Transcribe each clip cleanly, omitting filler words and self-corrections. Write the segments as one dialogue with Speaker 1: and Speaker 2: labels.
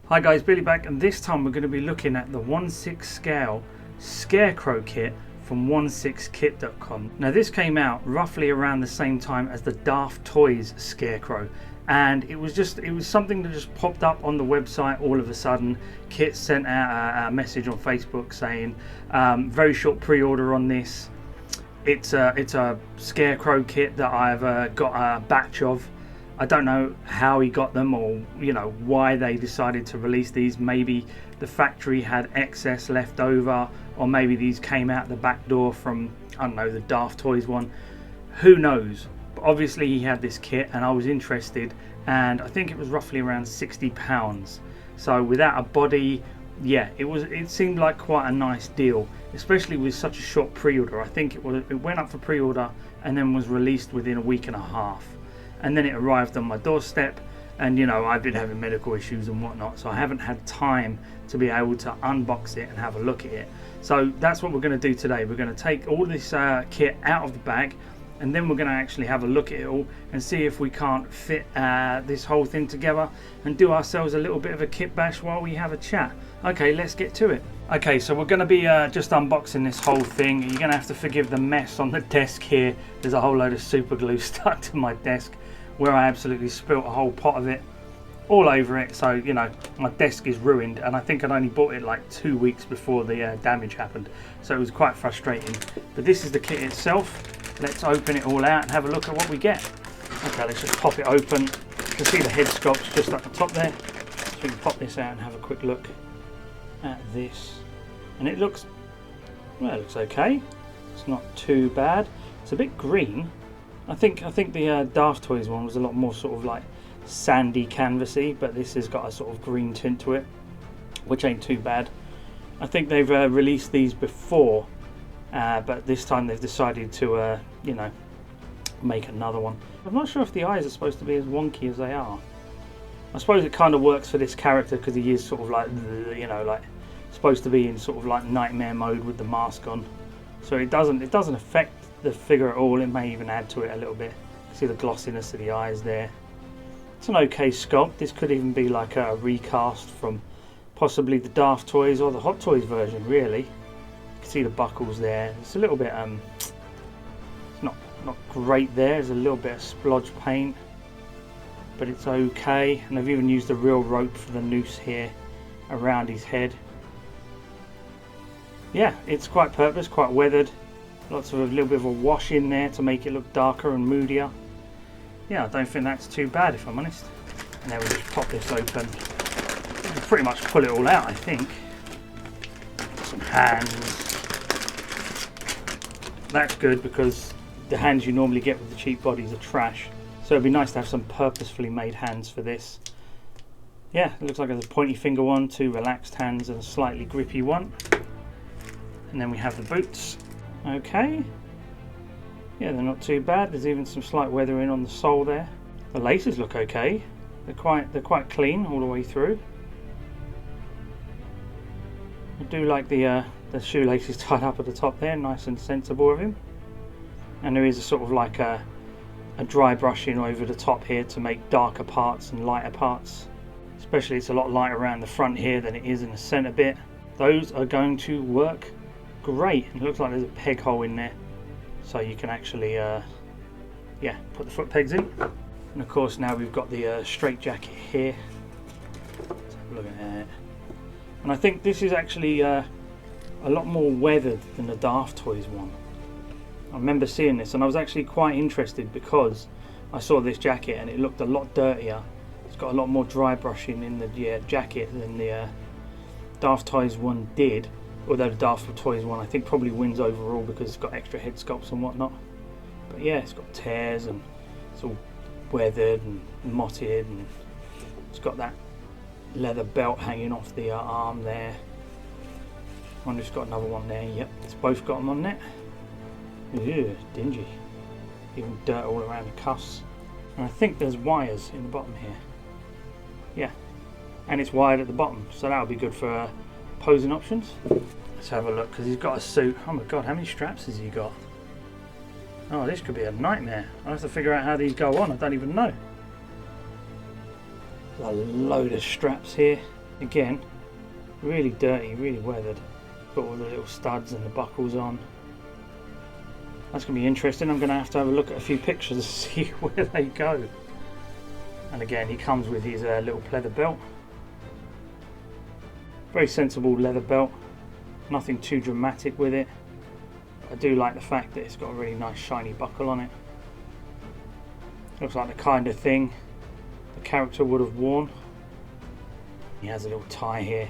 Speaker 1: Hi guys, Billy back, and this time we're going to be looking at the 1/6 scale Scarecrow kit from 16kit.com. Now this came out roughly around the same time as the Daft Toys Scarecrow, and it was something that just popped up on the website all of a sudden. Kit sent out a message on Facebook saying very short pre-order on this. It's a Scarecrow kit that I've got a batch of. I don't know how he got them, or why they decided to release these. Maybe the factory had excess left over, or maybe these came out the back door from, I don't know, the Daft Toys one. Who knows? But obviously he had this kit and I was interested, and I think it was roughly around £60. So without a body, yeah, it seemed like quite a nice deal, especially with such a short pre-order. I think it went up for pre-order and then was released within a week and a half. And then it arrived on my doorstep, and I've been having medical issues and whatnot, so I haven't had time to be able to unbox it and have a look at it. So that's what we're going to do today. We're going to take all this kit out of the bag, and then we're going to actually have a look at it all and see if we can't fit this whole thing together and do ourselves a little bit of a kit bash while we have a chat. Okay, let's get to it. Okay, so we're going to be just unboxing this whole thing. You're going to have to forgive the mess on the desk here. There's a whole load of super glue stuck to my desk, where I absolutely spilt a whole pot of it all over it. So my desk is ruined, and I think I'd only bought it like 2 weeks before the damage happened, so it was quite frustrating. But this is the kit itself. Let's open it all out and have a look at what we get. Okay, let's just pop it open. You can see the head sculpt's just at the top there, so we can pop this out and have a quick look at this. And it looks, well, it looks okay. It's not too bad. It's a bit green. I think the Daft Toys one was a lot more sort of like sandy canvasy, but this has got a sort of green tint to it, which ain't too bad. I think they've released these before, but this time they've decided to make another one. I'm not sure if the eyes are supposed to be as wonky as they are. I suppose it kind of works for this character because he is sort of like, like supposed to be in sort of like nightmare mode with the mask on, so it doesn't affect the figure at all. It may even add to it a little bit. See the glossiness of the eyes there. It's an okay sculpt. This could even be like a recast from possibly the Daft Toys or the Hot Toys version, really. You can see the buckles there. It's a little bit it's not great there. There's a little bit of splodge paint, but it's okay. And they've even used a real rope for the noose here around his head. Yeah, it's quite purpose, quite weathered. Lots of a little bit of a wash in there to make it look darker and moodier. Yeah, I don't think that's too bad, if I'm honest. And then we'll just pop this open. We can pretty much pull it all out, I think. Some hands. That's good, because the hands you normally get with the cheap bodies are trash. So it'd be nice to have some purposefully made hands for this. Yeah, it looks like there's a pointy finger one, 2 relaxed hands, and a slightly grippy one. And then we have the boots. Okay, yeah, they're not too bad. There's even some slight weathering on the sole there. The laces look okay. They're quite clean all the way through. I do like the shoelaces tied up at the top there, nice and sensible of him. And there is a sort of like a dry brushing over the top here to make darker parts and lighter parts. Especially it's a lot lighter around the front here than it is in the centre bit. Those are going to work great. It looks like there's a peg hole in there, so you can actually put the foot pegs in. And of course now we've got the straight jacket here. Let's have a look at that. And I think this is actually a lot more weathered than the Daft Toys one. I remember seeing this and I was actually quite interested, because I saw this jacket and it looked a lot dirtier. It's got a lot more dry brushing in the jacket than the Daft Toys one did. Although the Daft Toys one I think probably wins overall because it's got extra head sculpts and whatnot. But yeah, it's got tears and it's all weathered and motted, and it's got that leather belt hanging off the arm there. I wonder if it's got another one there. Yep, it's both got them on there. Ew, dingy. Even dirt all around the cuffs. And I think there's wires in the bottom here. Yeah, and it's wired at the bottom, so that'll be good for posing options. Let's have a look, because he's got a suit. Oh my god, how many straps has he got? Oh, this could be a nightmare. I'll have to figure out how these go on. I don't even know. There's a load of straps here. Again, really dirty, really weathered. Got all the little studs and the buckles on. That's going to be interesting. I'm going to have a look at a few pictures to see where they go. And again, he comes with his little pleather belt. Very sensible leather belt. Nothing too dramatic with it. I do like the fact that it's got a really nice shiny buckle on it. Looks like the kind of thing the character would have worn. He has a little tie here.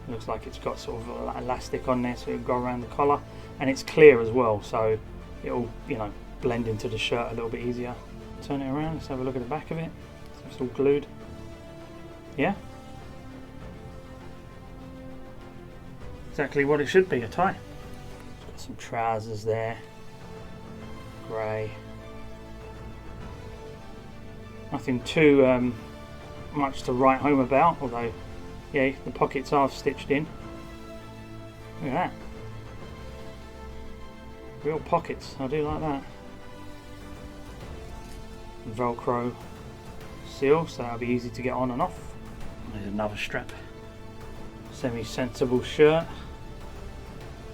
Speaker 1: Looks like it's got sort of elastic on there so it'll go around the collar, and it's clear as well, so it'll, you know, blend into the shirt a little bit easier. Turn it around, let's have a look at the back of it. So it's all glued. Yeah, exactly what it should be, a tie. It's got some trousers there, grey. Nothing too much to write home about, although yeah, the pockets are stitched in. Look at that. Real pockets, I do like that. Velcro seal, so that'll be easy to get on and off. There's another strap. Semi-sensible shirt.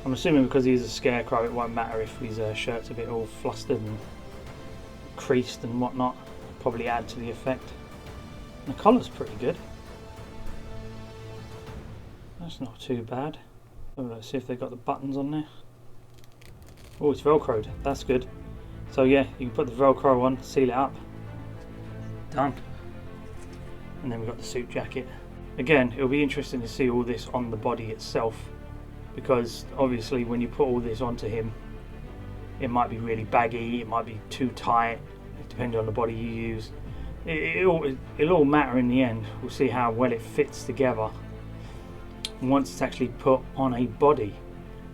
Speaker 1: I'm assuming because he's a Scarecrow it won't matter if his shirt's a bit all flustered and creased and whatnot. Probably add to the effect. And the collar's pretty good. That's not too bad. Oh, let's see if they've got the buttons on there. Oh, it's velcroed. That's good. So yeah, you can put the velcro on, seal it up. Done. And then we've got the suit jacket. Again, it'll be interesting to see all this on the body itself, because obviously when you put all this onto him, it might be really baggy, it might be too tight, depending on the body you use. It'll all matter in the end. We'll see how well it fits together once it's actually put on a body.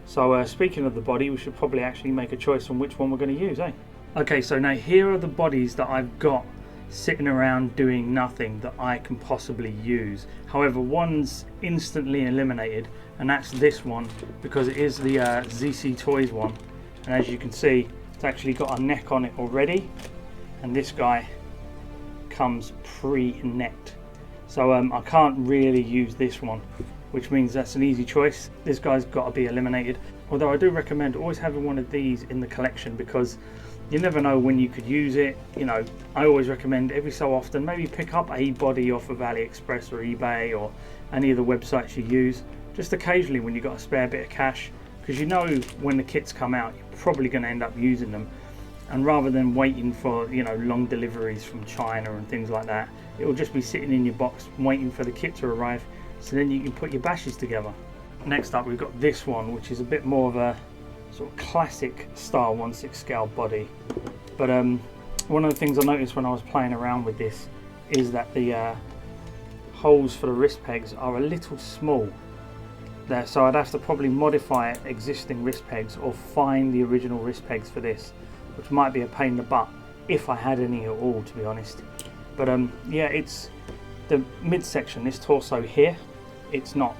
Speaker 1: So speaking of the body, we should probably actually make a choice on which one we're going to use, eh? Okay, so now here are the bodies that I've got sitting around doing nothing that I can possibly use. However, one's instantly eliminated, and that's this one, because it is the ZC Toys one, and as you can see, it's actually got a neck on it already, and this guy comes pre-necked, so I can't really use this one, which means that's an easy choice. This guy's got to be eliminated, although I do recommend always having one of these in the collection, because you never know when you could use it. You know, I always recommend every so often maybe pick up a body off of AliExpress or eBay or any of the websites you use, just occasionally when you've got a spare bit of cash, because you know when the kits come out you're probably going to end up using them, and rather than waiting for, you know, long deliveries from China and things like that, it will just be sitting in your box waiting for the kit to arrive, so then you can put your bashes together. Next up we've got this one, which is a bit more of a sort of classic style 1/6 scale body, but one of the things I noticed when I was playing around with this is that the holes for the wrist pegs are a little small there, so I'd have to probably modify existing wrist pegs or find the original wrist pegs for this, which might be a pain in the butt if I had any at all, to be honest. But yeah, it's the midsection, this torso here, it's not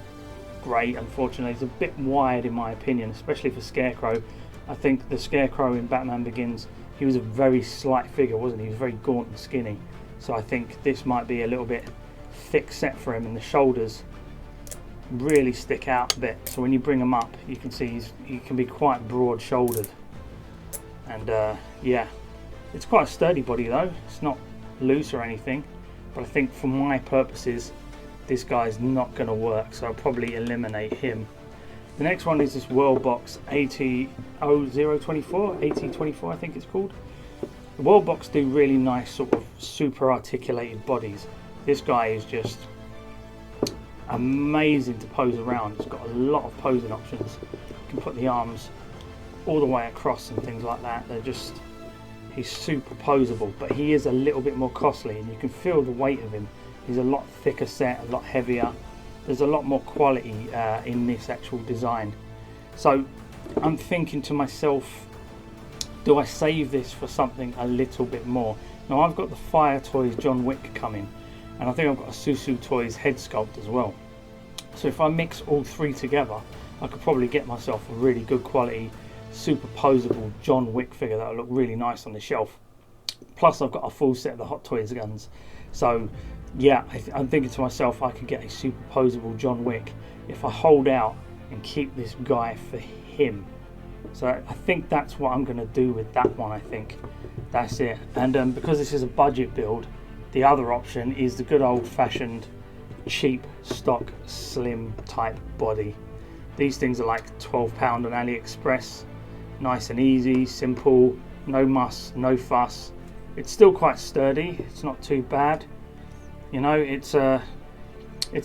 Speaker 1: great, unfortunately. It's a bit wide in my opinion, especially for Scarecrow. I think the Scarecrow in Batman Begins, he was a very slight figure, wasn't he? He was very gaunt and skinny, so I think this might be a little bit thick set for him, and the shoulders really stick out a bit, so when you bring him up you can see he can be quite broad shouldered, and yeah, it's quite a sturdy body though, it's not loose or anything, but I think for my purposes this guy's not going to work, so I'll probably eliminate him. The next one is this Worldbox AT24 I think it's called. The Worldbox do really nice sort of super articulated bodies. This guy is just amazing to pose around. It's got a lot of posing options. You can put the arms all the way across and things like that. He's super poseable, but he is a little bit more costly, and you can feel the weight of him. He's a lot thicker set, a lot heavier. There's a lot more quality in this actual design. So I'm thinking to myself, do I save this for something a little bit more? Now I've got the Fire Toys John Wick coming, and I think I've got a Susu Toys head sculpt as well. So if I mix all three together, I could probably get myself a really good quality, super poseable John Wick figure that will look really nice on the shelf. Plus I've got a full set of the Hot Toys guns. So yeah, I'm thinking to myself, I could get a superposable John Wick if I hold out and keep this guy for him. So I think that's what I'm going to do with that one. I think that's it. And because this is a budget build, the other option is the good old-fashioned cheap stock slim type body. These things are like £12 on AliExpress. Nice and easy, simple, no muss, no fuss. It's still quite sturdy. It's not too bad. You know, it's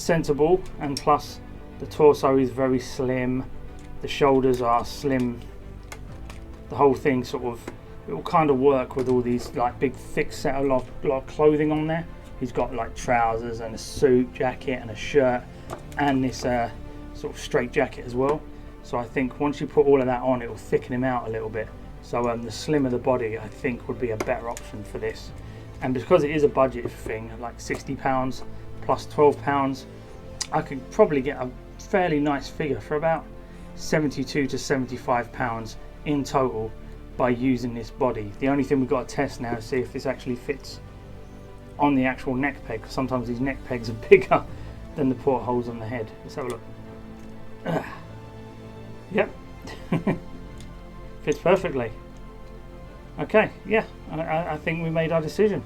Speaker 1: sensible, and plus the torso is very slim. The shoulders are slim. The whole thing sort of, it will kind of work with all these like big thick set of lot of clothing on there. He's got like trousers and a suit jacket and a shirt and this sort of straight jacket as well. So I think once you put all of that on, it will thicken him out a little bit. So the slimmer the body, I think, would be a better option for this. And because it is a budget thing, like £60 plus £12, I could probably get a fairly nice figure for about £72 to £75 in total by using this body. The only thing we've got to test now is see if this actually fits on the actual neck peg, because sometimes these neck pegs are bigger than the portholes on the head. Let's have a look. Yep. Fits perfectly. Okay, yeah, I think we made our decision.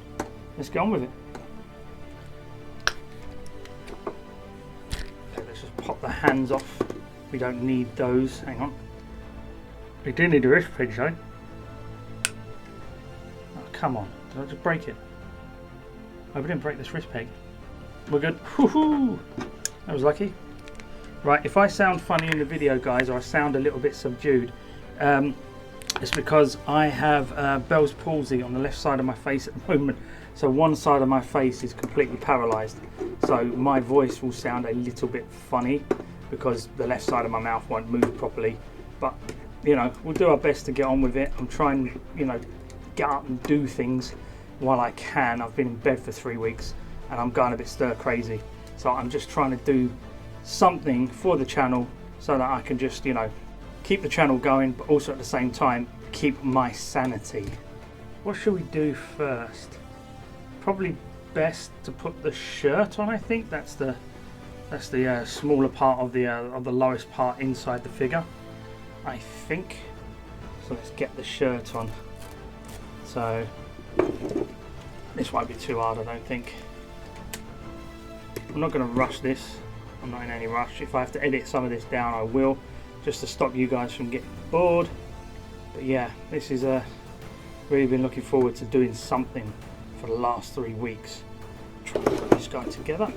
Speaker 1: Let's get on with it. Okay, let's just pop the hands off. We don't need those. Hang on. We do need a wrist peg though. Oh, come on. Did I just break it? Oh, we didn't break this wrist peg. We're good. Woohoo! That was lucky. Right, if I sound funny in the video, guys, or I sound a little bit subdued, it's because I have Bell's palsy on the left side of my face at the moment. So one side of my face is completely paralysed. So my voice will sound a little bit funny because the left side of my mouth won't move properly. But, you know, we'll do our best to get on with it. I'm trying, you know, get up and do things while I can. I've been in bed for 3 weeks and I'm going a bit stir crazy. So I'm just trying to do something for the channel so that I can just, you know, keep the channel going, but also at the same time keep my sanity. What should we do first? Probably best to put the shirt on. I think that's the smaller part of the lowest part inside the figure, I think. So let's get the shirt on. So this won't be too hard, I don't think. I'm not going to rush this. I'm not in any rush. If I have to edit some of this down, I will, just to stop you guys from getting bored. But yeah, this is really been looking forward to doing something for the last 3 weeks. Try to put this guy together.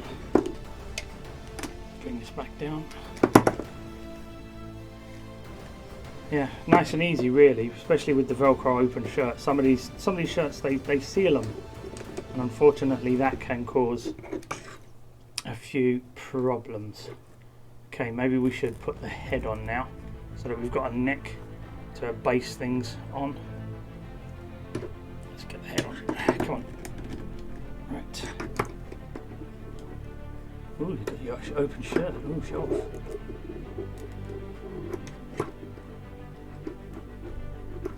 Speaker 1: Bring this back down. Yeah, nice and easy really, especially with the Velcro open shirt. Some of these shirts they seal them, and unfortunately that can cause a few problems. Okay, maybe we should put the head on now so that we've got a neck to base things on. Let's get the head on. Come on. Right. Ooh, you've got your actual open shirt. Ooh, show off.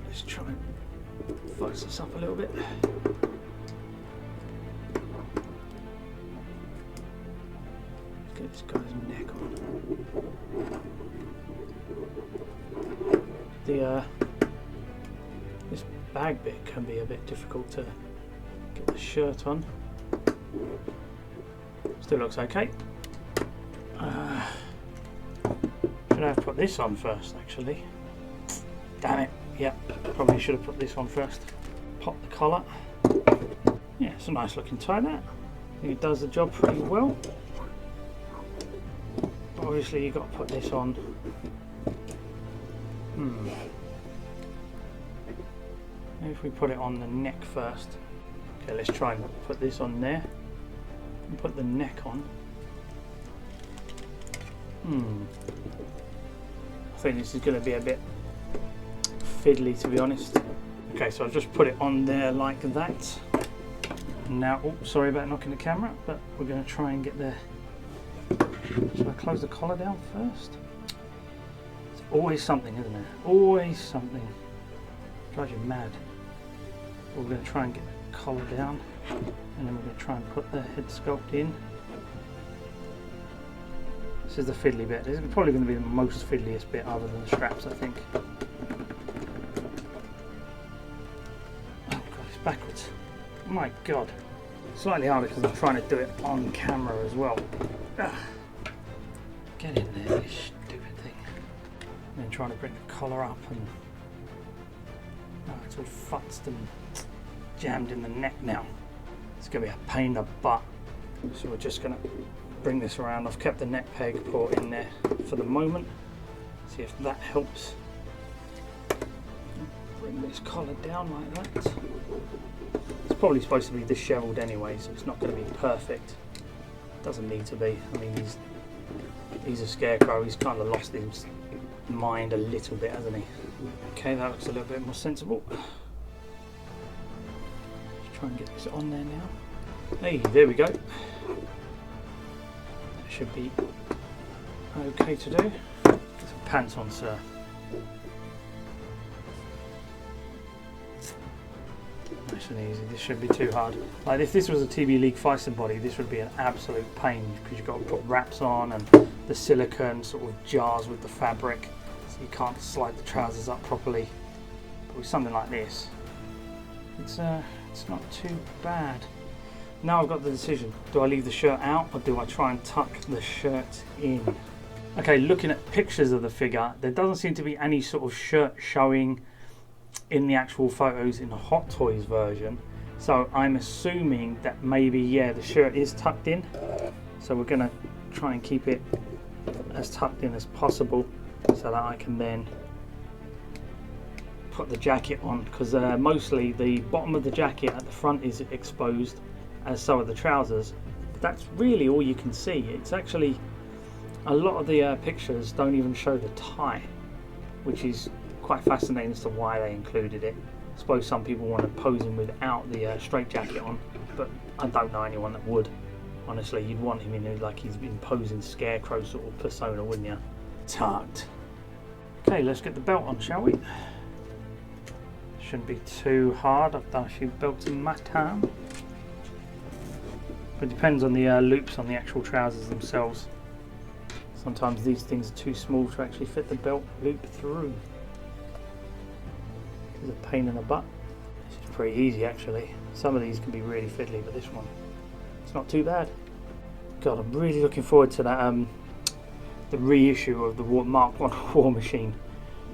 Speaker 1: Let's try and focus this up a little bit. Get this guy's neck on. This bag bit can be a bit difficult to get the shirt on. Still looks okay. Should I have put this on first, actually? Damn it. Yep, probably should have put this on first. Pop the collar. Yeah, it's a nice looking tie, that. I think it does the job pretty well. Obviously you've got to put this on. Maybe if we put it on the neck first. Okay, let's try and put this on there and put the neck on. I think this is going to be a bit fiddly, to be honest. Okay, so I've just put it on there like that. Now, oh, sorry about knocking the camera, but we're going to try and get there. Should I close the collar down first? It's always something, isn't it? Always something. Drives you mad. We're going to try and get the collar down. And then we're going to try and put the head sculpt in. This is the fiddly bit. This is probably going to be the most fiddliest bit other than the straps, I think. Oh god, it's backwards. My god. Slightly harder because I'm trying to do it on camera as well. Ugh. Get in there, you stupid thing. And then trying to bring the collar up and... Oh, it's all futzed and jammed in the neck now. It's going to be a pain in the butt. So we're just going to bring this around. I've kept the neck peg port in there for the moment. See if that helps. Bring this collar down like that. It's probably supposed to be disheveled anyway, so it's not going to be perfect. Doesn't need to be. I mean, he's a Scarecrow. He's kind of lost his mind a little bit, hasn't he? Okay, that looks a little bit more sensible. Let's try and get this on there now. Hey, there we go. That should be okay to do. Get some pants on, sir. Nice and easy. This shouldn't be too hard. Like if this was a TB League Feiston body, this would be an absolute pain because you've got to put wraps on and the silicone sort of jars with the fabric, so you can't slide the trousers up properly. But with something like this, it's not too bad. Now I've got the decision. Do I leave the shirt out or do I try and tuck the shirt in? Okay, looking at pictures of the figure, there doesn't seem to be any sort of shirt showing in the actual photos in the Hot Toys version. So I'm assuming that maybe, yeah, the shirt is tucked in. So we're going to try and keep it as tucked in as possible so that I can then put the jacket on, because mostly the bottom of the jacket at the front is exposed, as so are the trousers. But that's really all you can see. It's actually, a lot of the pictures don't even show the tie, which is quite fascinating as to why they included it. I suppose some people want to pose him without the straight jacket on, but I don't know anyone that would. Honestly, you'd want him in like he's been posing Scarecrow sort of persona, wouldn't you? Tucked. Okay, let's get the belt on, shall we? Shouldn't be too hard. I've done a few belts in my time. It depends on the loops on the actual trousers themselves. Sometimes these things are too small to actually fit the belt loop through. It's a pain in the butt. This is pretty easy actually. Some of these can be really fiddly, but this one, it's not too bad. God, I'm really looking forward to that the reissue of the Mark 1 War Machine.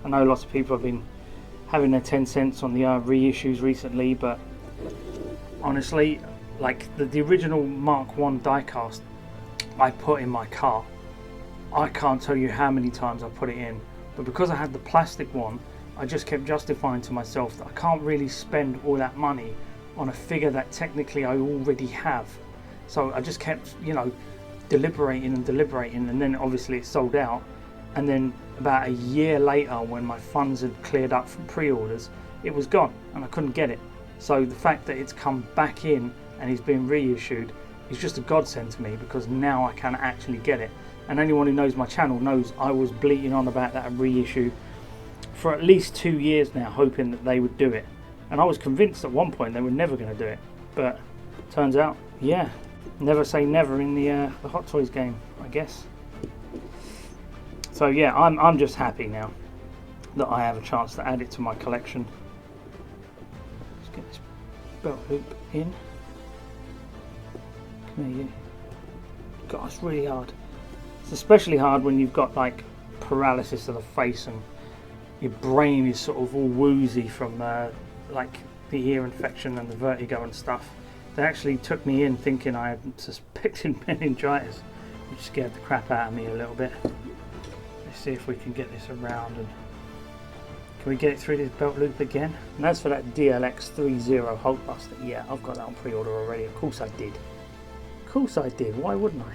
Speaker 1: I know lots of people have been having their 10 cents on the reissues recently, but honestly, like the original Mark 1 diecast I put in my cart. I can't tell you how many times I put it in, but because I had the plastic one, I just kept justifying to myself that I can't really spend all that money on a figure that technically I already have. So I just kept, you know, deliberating, and then obviously it sold out. And then about a year later, when my funds had cleared up from pre-orders, it was gone and I couldn't get it. So the fact that it's come back in and it's been reissued is just a godsend to me, because now I can actually get it. And anyone who knows my channel knows I was bleating on about that reissue for at least 2 years now, hoping that they would do it. And I was convinced at one point they were never going to do it, but turns out, yeah, never say never in the Hot Toys game, I guess. So yeah, I'm just happy now that I have a chance to add it to my collection. Let's get this belt loop in. Come here, you. God, it's really hard. It's especially hard when you've got like paralysis of the face and your brain is sort of all woozy from like the ear infection and the vertigo and stuff. They actually took me in thinking I had suspected meningitis, which scared the crap out of me a little bit. Let's see if we can get this around, and can we get it through this belt loop again? And as for that DLX30 Hulkbuster, yeah, I've got that on pre-order already. Of course I did. Of course I did. Why wouldn't I?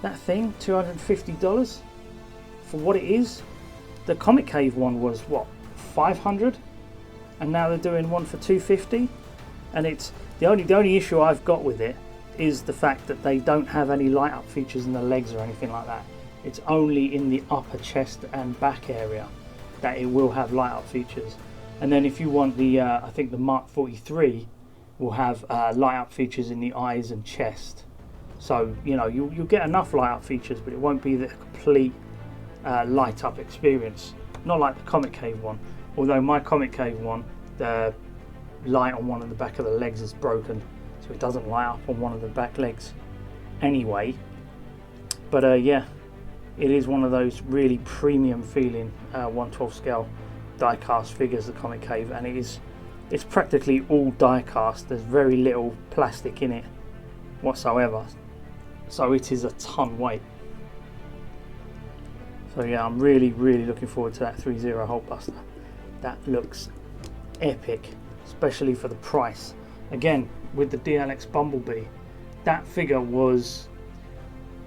Speaker 1: That thing, $250 for what it is. The Comic Cave one was what, $500, and now they're doing one for $250. And it's the only issue I've got with it is the fact that they don't have any light up features in the legs or anything like that. It's only in the upper chest and back area that it will have light up features. And then if you want the I think the Mark 43, will have light up features in the eyes and chest. So you know you'll get enough light up features, but it won't be the complete light up experience. Not like the Comic Cave one. Although my Comic Cave one, the light on one of the back of the legs is broken, so it doesn't light up on one of the back legs anyway. But yeah, it is one of those really premium feeling 1/12 scale die cast figures, the Comic Cave, and it's practically all die cast. There's very little plastic in it whatsoever, so it is a ton weight. So yeah, I'm really looking forward to that 3-0 Hulkbuster. That looks epic, especially for the price. Again, with the DLX Bumblebee, that figure was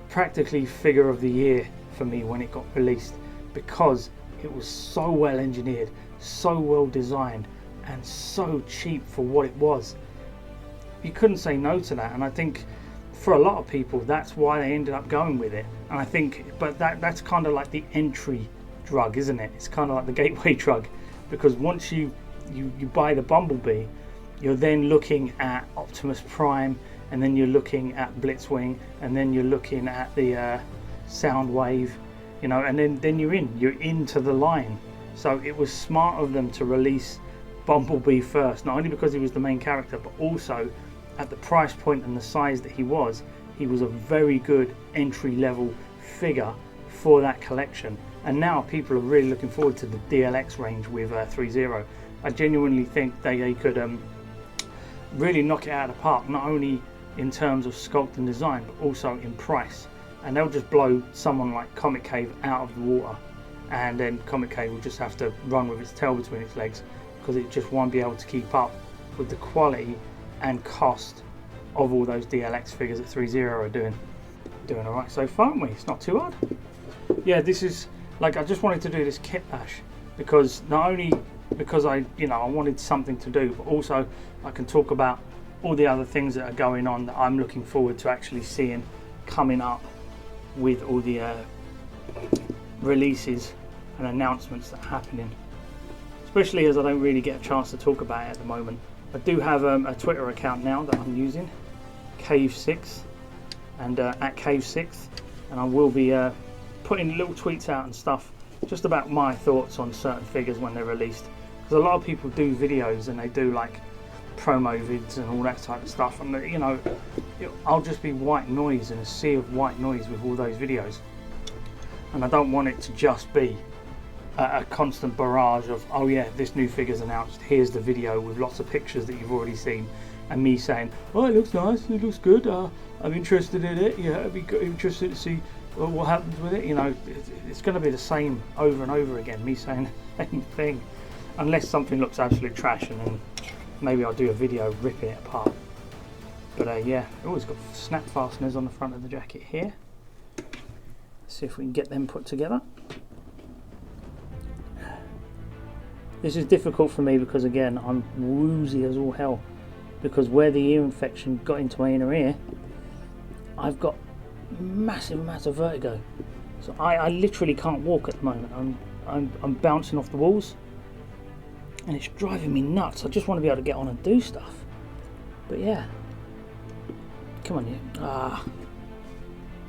Speaker 1: practically figure of the year for me when it got released, because it was so well engineered, so well designed, and so cheap for what it was. You couldn't say no to that, and I think for a lot of people that's why they ended up going with it. And I think, but that's kind of like the entry drug, isn't it? It's kind of like the gateway drug, because once you buy the Bumblebee, you're then looking at Optimus Prime, and then you're looking at Blitzwing, and then you're looking at the Soundwave, you know, and then you're into the line. So it was smart of them to release Bumblebee first, not only because he was the main character, but also at the price point and the size that he was a very good entry level figure for that collection. And now people are really looking forward to the DLX range with 3-0. I genuinely think they could really knock it out of the park, not only in terms of sculpt and design, but also in price. And they'll just blow someone like Comic Cave out of the water, and then Comic Cave will just have to run with its tail between its legs, because it just won't be able to keep up with the quality and cost of all those DLX figures that 3-0 are doing alright so far, aren't we? It's not too hard. Yeah, this is like, I just wanted to do this Kitbash because not only because I wanted something to do, but also I can talk about all the other things that are going on that I'm looking forward to actually seeing coming up with all the releases and announcements that are happening, especially as I don't really get a chance to talk about it at the moment. I do have a Twitter account now that I'm using, Cave6, and at Cave6, and I will be putting little tweets out and stuff just about my thoughts on certain figures when they're released, because a lot of people do videos and they do like promo vids and all that type of stuff, and you know, I'll just be white noise in a sea of white noise with all those videos, and I don't want it to just be a constant barrage of, oh yeah, this new figure's announced, here's the video with lots of pictures that you've already seen, and me saying, oh, it looks nice, it looks good, I'm interested in it, yeah, I'd be interested to see what happens with it. You know, it's going to be the same over and over again, me saying the same thing, unless something looks absolute trash, and then maybe I'll do a video ripping it apart. But yeah, always got snap fasteners on the front of the jacket here. Let's see if we can get them put together. This is difficult for me because, again, I'm woozy as all hell, because where the ear infection got into my inner ear, I've got massive amounts of vertigo. So I literally can't walk at the moment. I'm bouncing off the walls, and it's driving me nuts. I just want to be able to get on and do stuff. But yeah, come on, you.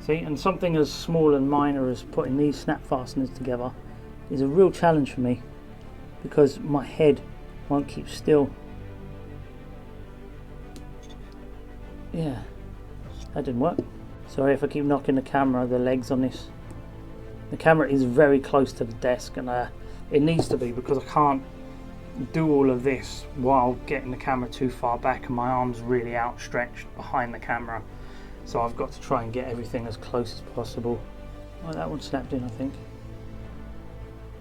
Speaker 1: See, and something as small and minor as putting these snap fasteners together is a real challenge for me, because my head won't keep still. Yeah, that didn't work. Sorry if I keep knocking the legs on this. The camera is very close to the desk, and it needs to be, because I can't do all of this while getting the camera too far back and my arms really outstretched behind the camera. So I've got to try and get everything as close as possible. Well, that one snapped in, I think.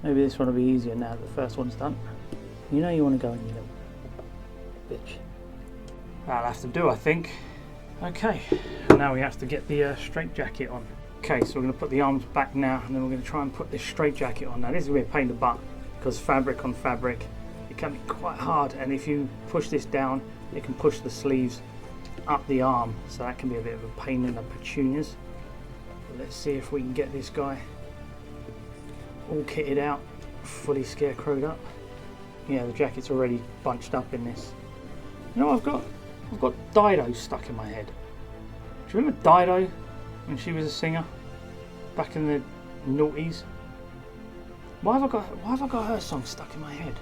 Speaker 1: Maybe this one will be easier now that the first one's done. You know you want to go in, you little bitch. That'll have to do, I think. Okay, now we have to get the straight jacket on. Okay, so we're going to put the arms back now, and then we're going to try and put this straight jacket on. Now this is going to be a pain in the butt, because fabric on fabric, it can be quite hard, and if you push this down, it can push the sleeves up the arm, so that can be a bit of a pain in the petunias. But let's see if we can get this guy all kitted out, fully scarecrowed up. Yeah, the jacket's already bunched up in this. You know what I've got? I've got Dido stuck in my head. Do you remember Dido when she was a singer back in the noughties? Why have I got her song stuck in my head?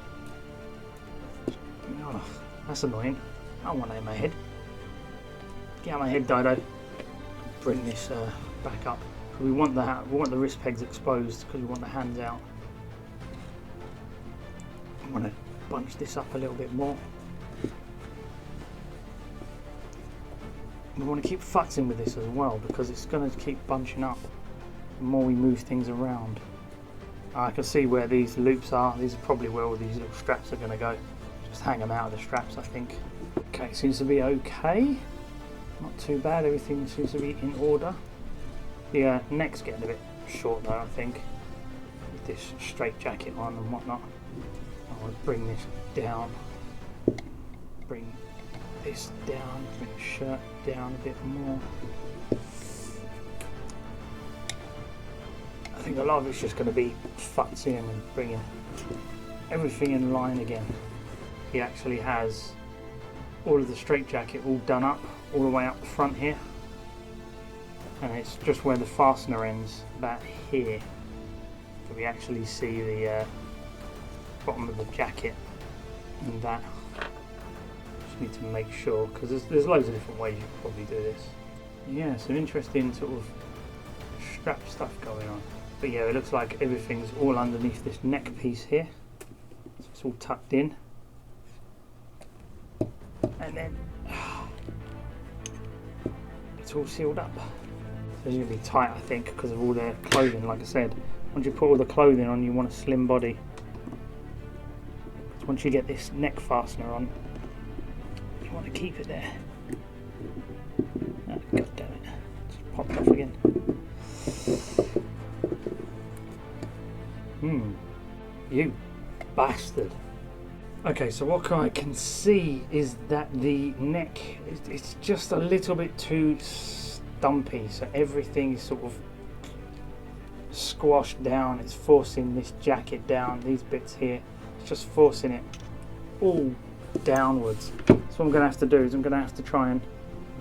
Speaker 1: Oh, that's annoying. I don't want that in my head. Get out of my head, Dido. Bring this back up. We want the wrist pegs exposed because we want the hands out. I want to bunch this up a little bit more. We want to keep futzing with this as well because it's going to keep bunching up the more we move things around. I can see where these loops are. These are probably where all these little straps are going to go. Just hang them out of the straps, I think. Okay, seems to be okay. Not too bad. Everything seems to be in order. The neck's getting a bit short though, I think, with this straight jacket on and whatnot. I want to bring this down. Bring this down. Bring the shirt down a bit more. I think a lot of it's just going to be futzing and bringing everything in line again. He actually has all of the straight jacket all done up, all the way up the front here. And it's just where the fastener ends, about here. So we actually see the bottom of the jacket and that. Just need to make sure, because there's loads of different ways you can probably do this. Yeah, some interesting sort of strap stuff going on. But yeah, it looks like everything's all underneath this neck piece here. So it's all tucked in. And then it's all sealed up. So it's going to be tight, I think, because of all the clothing. Like I said, once you put all the clothing on, you want a slim body. So once you get this neck fastener on, you want to keep it there. Oh, God damn it. Just popped off again. You bastard. Okay, so what I can see is that the neck, it's just a little bit too stumpy, so everything is sort of squashed down. It's forcing this jacket down, these bits here, it's just forcing it all downwards. So what I'm going to have to do is I'm going to have to try and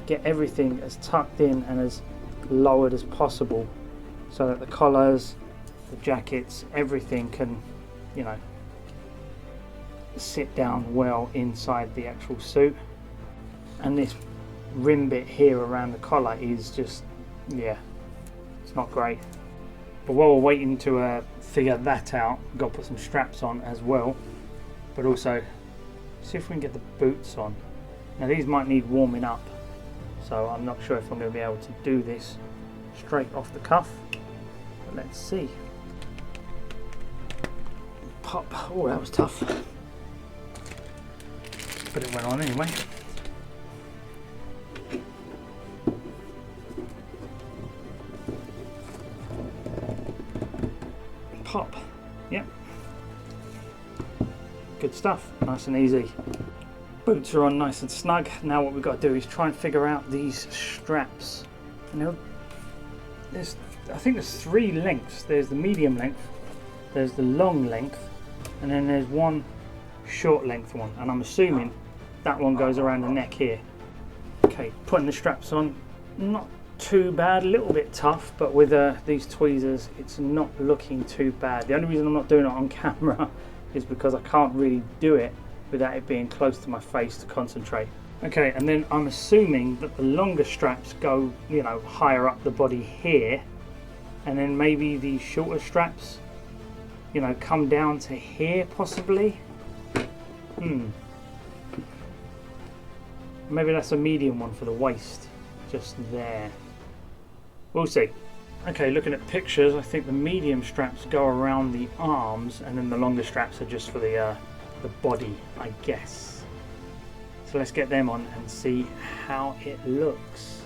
Speaker 1: get everything as tucked in and as lowered as possible so that the collars, the jackets, everything can, you know, sit down well inside the actual suit. And this rim bit here around the collar is just, yeah, it's not great. But while we're waiting to figure that out, we've got to put some straps on as well, but also see if we can get the boots on. Now these might need warming up, so I'm not sure if I'm going to be able to do this straight off the cuff, but let's see. Pop. Oh, that was tough, but it went on anyway. Pop. Yep. Good stuff. Nice and easy. Boots are on nice and snug. Now what we've got to do is try and figure out these straps. Now, I think there's three lengths. There's the medium length, there's the long length, and then there's one short length one. And I'm assuming that one goes around the neck here. Okay, putting the straps on. Not too bad, a little bit tough, but with these tweezers it's not looking too bad. The only reason I'm not doing it on camera is because I can't really do it without it being close to my face to concentrate. Okay, and then I'm assuming that the longer straps go, you know, higher up the body here, and then maybe the shorter straps, you know, come down to here possibly. Maybe that's a medium one for the waist, just there. We'll see. Okay, looking at pictures, I think the medium straps go around the arms, and then the longer straps are just for the body, I guess. So let's get them on and see how it looks.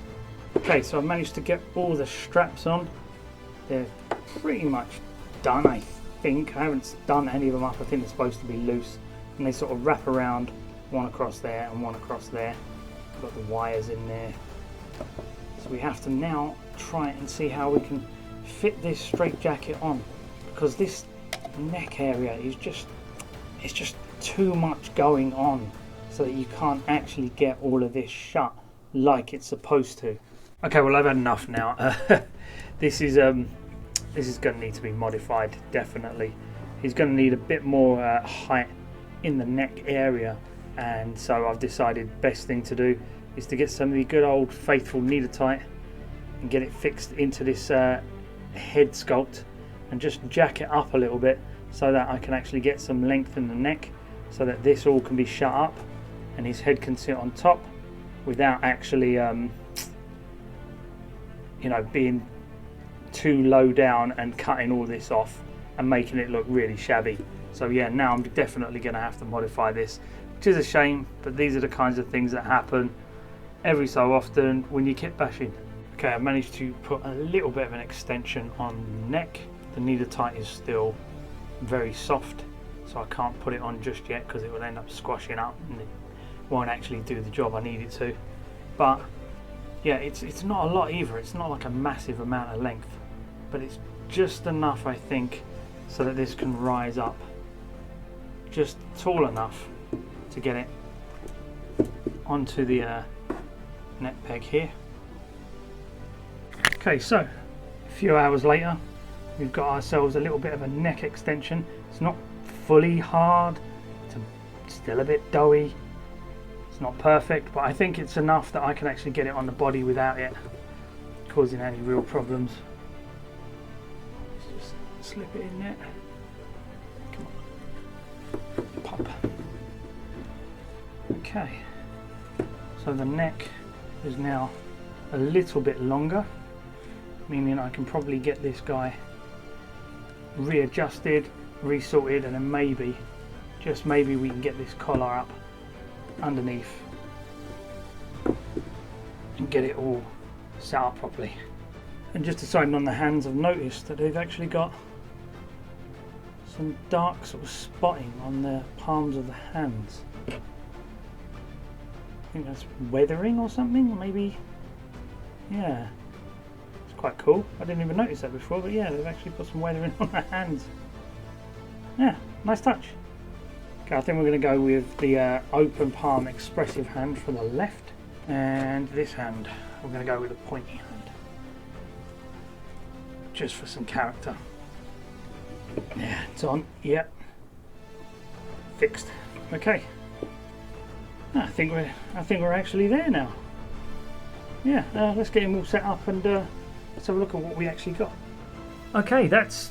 Speaker 1: Okay, so I've managed to get all the straps on. They're pretty much done, I think. I haven't done any of them up. I think they're supposed to be loose, and they sort of wrap around, one across there and one across there. Got the wires in there. So we have to now try and see how we can fit this straight jacket on, because this neck area is just, it's just too much going on. so that you can't actually get all of this shut like it's supposed to. Okay, well, I've had enough now. This is going to need to be modified, definitely. He's going to need a bit more height in the neck area, and so I've decided best thing to do is to get some of the good old faithful Niedertite and get it fixed into this head sculpt and just jack it up a little bit so that I can actually get some length in the neck, so that this all can be shut up and his head can sit on top without actually you know, being too low down and cutting all this off and making it look really shabby. So yeah, now I'm definitely going to have to modify this, which is a shame, but these are the kinds of things that happen every so often when you kit bashing. Okay, I managed to put a little bit of an extension on the neck. The Niedertite is still very soft, so I can't put it on just yet because it will end up squashing up and it won't actually do the job I need it to. But yeah, it's not a lot either. It's not like a massive amount of length, but it's just enough, I think, so that this can rise up just tall enough to get it onto the neck peg here. Okay, so a few hours later, we've got ourselves a little bit of a neck extension. It's not fully hard, it's still a bit doughy. It's not perfect, but I think it's enough that I can actually get it on the body without it causing any real problems. Let's just slip it in there. Come on. Pop. Okay. So the neck is now a little bit longer, meaning I can probably get this guy readjusted, resorted, and then maybe, just maybe, we can get this collar up underneath and get it all set up properly. And just deciding on the hands, I've noticed that they've actually got some dark sort of spotting on the palms of the hands. I think that's weathering or something, maybe. Yeah, it's quite cool. I didn't even notice that before, but yeah, they've actually put some weathering on the hands. Yeah, nice touch. Okay, I think we're going to go with the open palm expressive hand for the left, and this hand we're going to go with a pointy hand, just for some character. Yeah, it's on. Yep, fixed. Okay, I think we're actually there now. Yeah, let's get him all set up and let's have a look at what we actually got. Okay, that's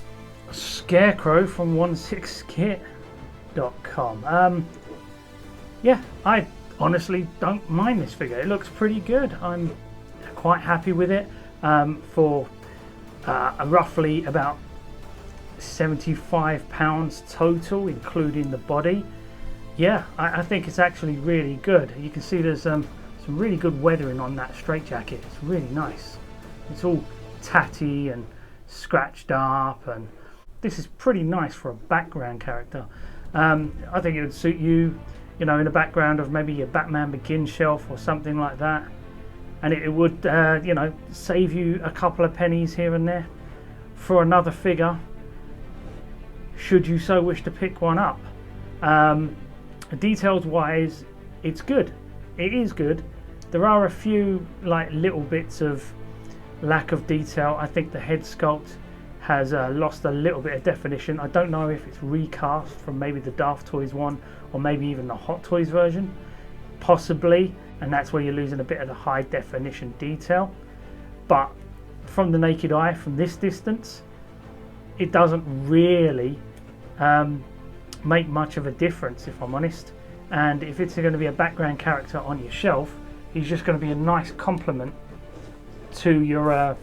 Speaker 1: Scarecrow from 16kit.com. Yeah, I honestly don't mind this figure. It looks pretty good. I'm quite happy with it for roughly about £75 total, including the body. Yeah, I think it's actually really good. You can see there's some really good weathering on that straitjacket. It's really nice. It's all tatty and scratched up, and this is pretty nice for a background character. I think it would suit you, you know, in the background of maybe your Batman Begins shelf or something like that, and it would, you know, save you a couple of pennies here and there for another figure, should you so wish to pick one up. Details wise, it's good. It is good. There are a few like little bits of lack of detail. I think the head sculpt has lost a little bit of definition. I don't know if it's recast from maybe the Daft Toys one or maybe even the Hot Toys version, possibly, and that's where you're losing a bit of the high definition detail. But from the naked eye, from this distance, it doesn't really make much of a difference, if I'm honest. And if it's going to be a background character on your shelf, he's just going to be a nice complement to your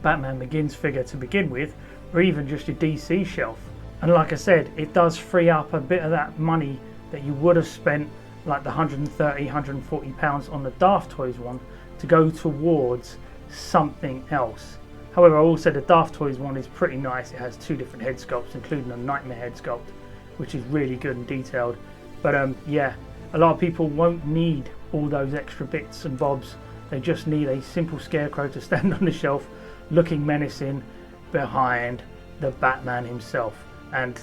Speaker 1: Batman Begins figure to begin with, or even just your DC shelf. And like I said, it does free up a bit of that money that you would have spent, like the £130–140 on the Daft Toys one, to go towards something else. However, I will say the Daft Toys one is pretty nice. It has two different head sculpts, including a Nightmare head sculpt, which is really good and detailed. But yeah, a lot of people won't need all those extra bits and bobs. They just need a simple Scarecrow to stand on the shelf looking menacing behind the Batman himself, and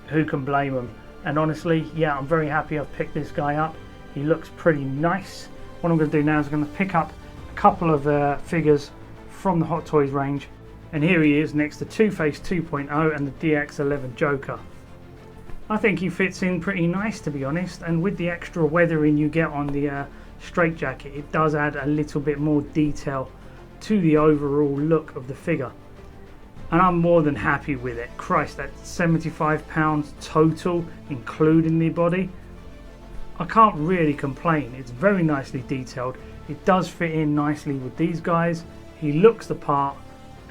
Speaker 1: who can blame them? And honestly, yeah, I'm very happy I've picked this guy up. He looks pretty nice. What I'm going to do now is I'm going to pick up a couple of figures from the Hot Toys range. And here he is next to Two-Face 2.0 and the DX11 Joker. I think he fits in pretty nice, to be honest, and with the extra weathering you get on the straitjacket, it does add a little bit more detail to the overall look of the figure. And I'm more than happy with it. Christ, that's £75 total, including the body. I can't really complain. It's very nicely detailed. It does fit in nicely with these guys. He looks the part,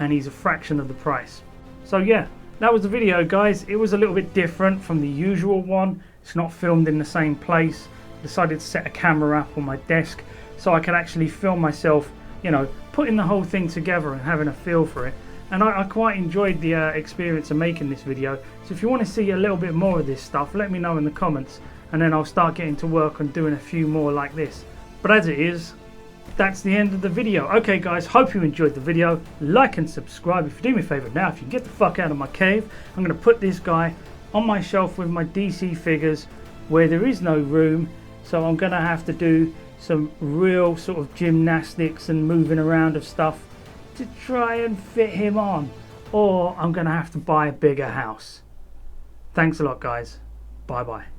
Speaker 1: and he's a fraction of the price. So yeah, that was the video, guys. It was a little bit different from the usual one. It's not filmed in the same place. I decided to set a camera up on my desk so I could actually film myself, you know, putting the whole thing together and having a feel for it. And I quite enjoyed the experience of making this video. So if you want to see a little bit more of this stuff, let me know in the comments, and then I'll start getting to work on doing a few more like this. But as it is, that's the end of the video. Okay guys, hope you enjoyed the video. Like and subscribe if you do me a favour now. If you can get the fuck out of my cave, I'm going to put this guy on my shelf with my DC figures where there is no room. So I'm going to have to do some real sort of gymnastics and moving around of stuff to try and fit him on. Or I'm going to have to buy a bigger house. Thanks a lot guys. Bye bye.